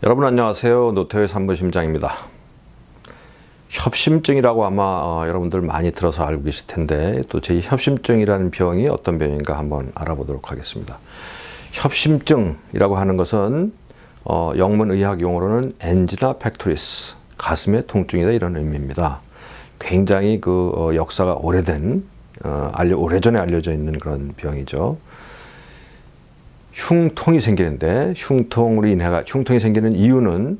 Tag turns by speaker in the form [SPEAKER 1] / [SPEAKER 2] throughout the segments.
[SPEAKER 1] 여러분 안녕하세요. 노태우의 산부심장입니다. 협심증이라고 아마 여러분들 많이 들어서 알고 계실 텐데 또 제 협심증이라는 병이 어떤 병인가 한번 알아보도록 하겠습니다. 협심증이라고 하는 것은 영문 의학 용어로는 엔지나 팩토리스, 가슴의 통증이다 이런 의미입니다. 굉장히 그 역사가 오래된 오래전에 알려져 있는 그런 병이죠. 흉통이 생기는데 흉통이 생기는 이유는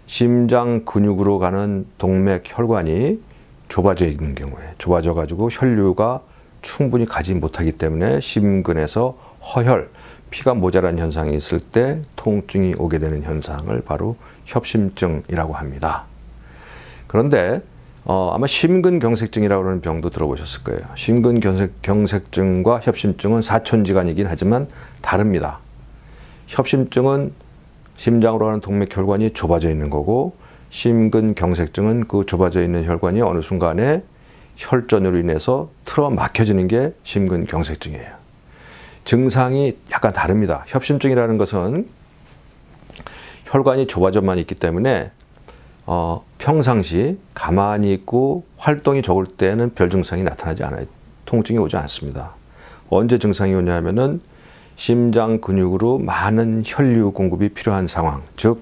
[SPEAKER 1] 심장 근육으로 가는 동맥 혈관이 좁아져 있는 경우에 좁아져 가지고 혈류가 충분히 가지 못하기 때문에 심근에서 허혈, 피가 모자란 현상이 있을 때 통증이 오게 되는 현상을 바로 협심증이라고 합니다. 그런데 아마 심근경색증이라고 하는 병도 들어보셨을 거예요. 심근경색증과 협심증은 사촌지간이긴 하지만 다릅니다. 협심증은 심장으로 가는 동맥혈관이 좁아져 있는 거고, 심근경색증은 그 좁아져 있는 혈관이 어느 순간에 혈전으로 인해서 틀어 막혀지는 게 심근경색증이에요. 증상이 약간 다릅니다. 협심증이라는 것은 혈관이 좁아져만 있기 때문에 평상시 가만히 있고 활동이 적을 때는 별 증상이 나타나지 않아요. 통증이 오지 않습니다. 언제 증상이 오냐면은 심장 근육으로 많은 혈류 공급이 필요한 상황, 즉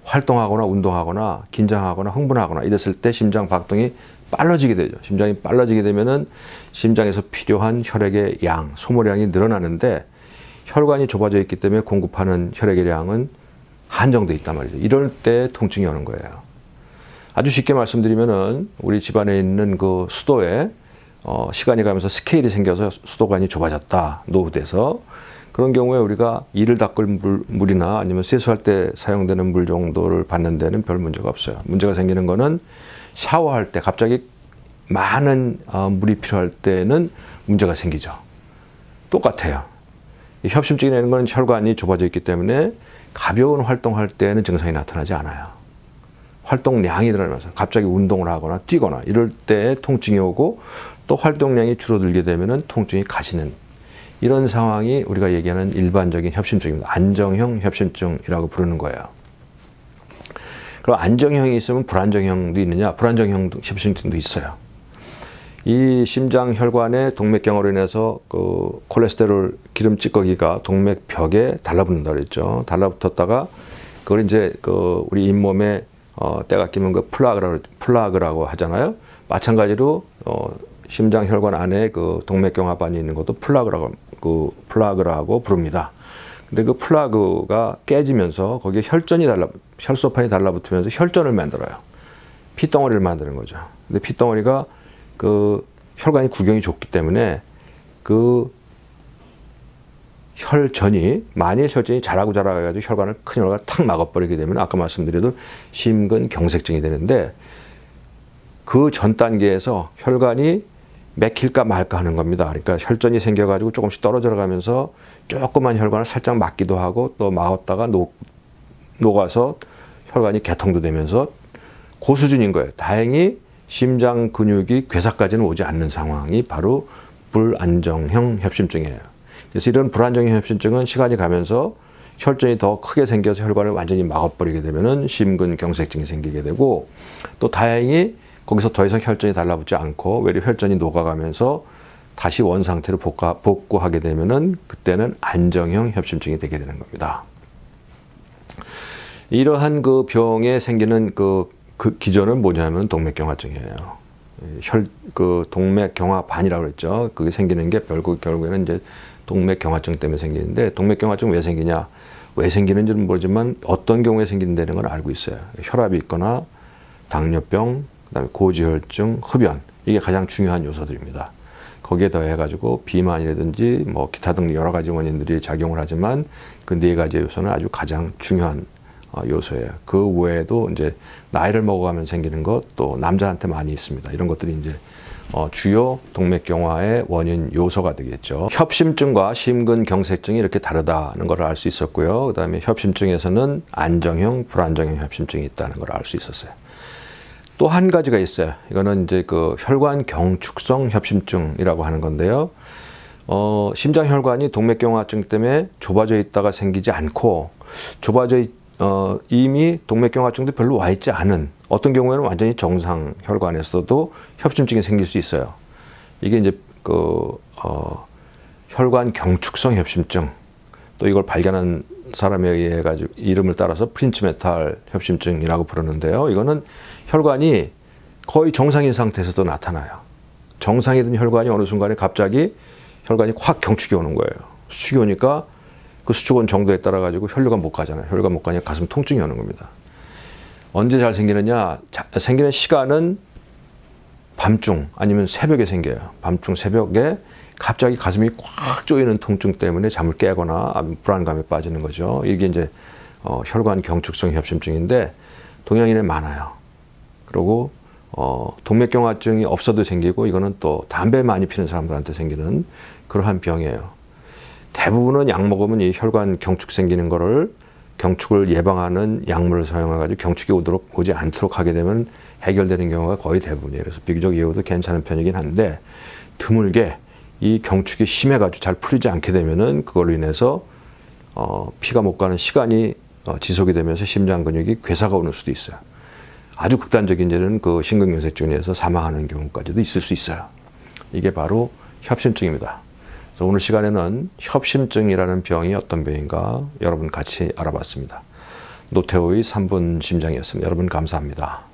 [SPEAKER 1] 활동하거나 운동하거나 긴장하거나 흥분하거나 이랬을 때 심장 박동이 빨라지게 되죠. 심장이 빨라지게 되면은 심장에서 필요한 혈액의 양, 소모량이 늘어나는데 혈관이 좁아져 있기 때문에 공급하는 혈액의 양은 한정돼 있단 말이죠. 이럴 때 통증이 오는 거예요. 아주 쉽게 말씀드리면은 우리 집안에 있는 그 수도에 시간이 가면서 스케일이 생겨서 수도관이 좁아졌다, 노후돼서. 그런 경우에 우리가 이를 닦을 물이나 아니면 세수할 때 사용되는 물 정도를 받는 데는 별 문제가 없어요. 문제가 생기는 거는 샤워할 때 갑자기 많은 물이 필요할 때는 문제가 생기죠. 똑같아요. 협심증이라는 건 혈관이 좁아져 있기 때문에 가벼운 활동할 때는 증상이 나타나지 않아요. 활동량이 늘어나면서 갑자기 운동을 하거나 뛰거나 이럴 때 통증이 오고, 또 활동량이 줄어들게 되면 통증이 가시는 이런 상황이 우리가 얘기하는 일반적인 협심증입니다. 안정형 협심증이라고 부르는 거예요. 그럼 안정형이 있으면 불안정형도 있느냐? 불안정형 협심증도 있어요. 이 심장 혈관의 동맥경화로 인해서 그 콜레스테롤 기름 찌꺼기가 동맥벽에 달라붙는다 그랬죠. 달라붙었다가 그걸 이제 그 우리 잇몸에 때가 끼면 그 플라그라고 하잖아요. 마찬가지로 심장 혈관 안에 그 동맥경화반이 있는 것도 플라그라고 부릅니다. 근데 그 플라그가 깨지면서 거기에 혈소판이 달라붙으면서 혈전을 만들어요. 피덩어리를 만드는 거죠. 근데 피덩어리가 그 혈관이 구경이 좁기 때문에 그 만일 혈전이 자라가지고 큰 혈관을 탁 막아버리게 되면 아까 말씀드려도 심근경색증이 되는데, 그 전 단계에서 혈관이 막힐까 말까 하는 겁니다. 그러니까 혈전이 생겨가지고 조금씩 떨어져 가면서 조그만 혈관을 살짝 막기도 하고 또 막았다가 녹아서 혈관이 개통도 되면서 그 수준인 거예요. 다행히 심장 근육이 괴사까지는 오지 않는 상황이 바로 불안정형 협심증이에요. 그래서 이런 불안정형 협심증은 시간이 가면서 혈전이 더 크게 생겨서 혈관을 완전히 막아버리게 되면 심근경색증이 생기게 되고, 또 다행히 거기서 더 이상 혈전이 달라붙지 않고 외려 혈전이 녹아가면서 다시 원상태로 복구하게 되면은 그때는 안정형 협심증이 되게 되는 겁니다. 이러한 그 병에 생기는 그 기전은 뭐냐면 동맥경화증이에요. 그 동맥경화반이라고 그랬죠. 그게 생기는 게 결국에는 이제 동맥경화증 때문에 생기는데, 동맥경화증 왜 생기냐? 왜 생기는지는 모르지만 어떤 경우에 생긴다는 걸 알고 있어요. 혈압이 있거나 당뇨병, 그다음에 고지혈증, 흡연, 이게 가장 중요한 요소들입니다. 거기에 더해가지고 비만이라든지 뭐 기타 등 여러 가지 원인들이 작용을 하지만 그 네 가지 요소는 아주 가장 중요한 요소예요. 그 외에도 이제 나이를 먹어가면 생기는 것, 또 남자한테 많이 있습니다. 이런 것들이 이제 주요 동맥경화의 원인 요소가 되겠죠. 협심증과 심근경색증이 이렇게 다르다는 걸 알 수 있었고요. 그다음에 협심증에서는 안정형, 불안정형 협심증이 있다는 걸 알 수 있었어요. 또 한 가지가 있어요. 이거는 이제 그 혈관 경축성 협심증이라고 하는 건데요. 심장 혈관이 동맥경화증 때문에 좁아져 있다가 생기지 않고 좁아져 이미 동맥경화증도 별로 와 있지 않은, 어떤 경우에는 완전히 정상 혈관에서도 협심증이 생길 수 있어요. 이게 이제 혈관 경축성 협심증, 또 이걸 발견한 사람에 의해 가지고 이름을 따라서 프린츠메탈 협심증이라고 부르는데요. 이거는 혈관이 거의 정상인 상태에서도 나타나요. 정상이던 혈관이 어느 순간에 갑자기 혈관이 확 경축이 오는 거예요. 수축이 오니까 그 수축 온 정도에 따라 가지고 혈류가 못 가잖아요. 혈류가 못 가니까 가슴 통증이 오는 겁니다. 언제 잘 생기느냐? 생기는 시간은 밤중 아니면 새벽에 생겨요. 밤중 새벽에 갑자기 가슴이 꽉 조이는 통증 때문에 잠을 깨거나 불안감에 빠지는 거죠. 이게 이제 혈관 경축성 협심증인데 동양인에 많아요. 그리고 동맥경화증이 없어도 생기고, 이거는 또 담배 많이 피는 사람들한테 생기는 그러한 병이에요. 대부분은 약 먹으면 이 혈관 경축 생기는 거를, 경축을 예방하는 약물을 사용해가지고 경축이 오지 않도록 하게 되면 해결되는 경우가 거의 대부분이에요. 그래서 비교적 예후도 괜찮은 편이긴 한데, 드물게 이 경축이 심해가지고 잘 풀리지 않게 되면은 그걸로 인해서 피가 못 가는 시간이 지속이 되면서 심장 근육이 괴사가 오는 수도 있어요. 아주 극단적인 예는 그 심근경색증에 의해서 사망하는 경우까지도 있을 수 있어요. 이게 바로 협심증입니다. 그래서 오늘 시간에는 협심증이라는 병이 어떤 병인가 여러분 같이 알아봤습니다. 노태우의 3분 심장이었습니다. 여러분 감사합니다.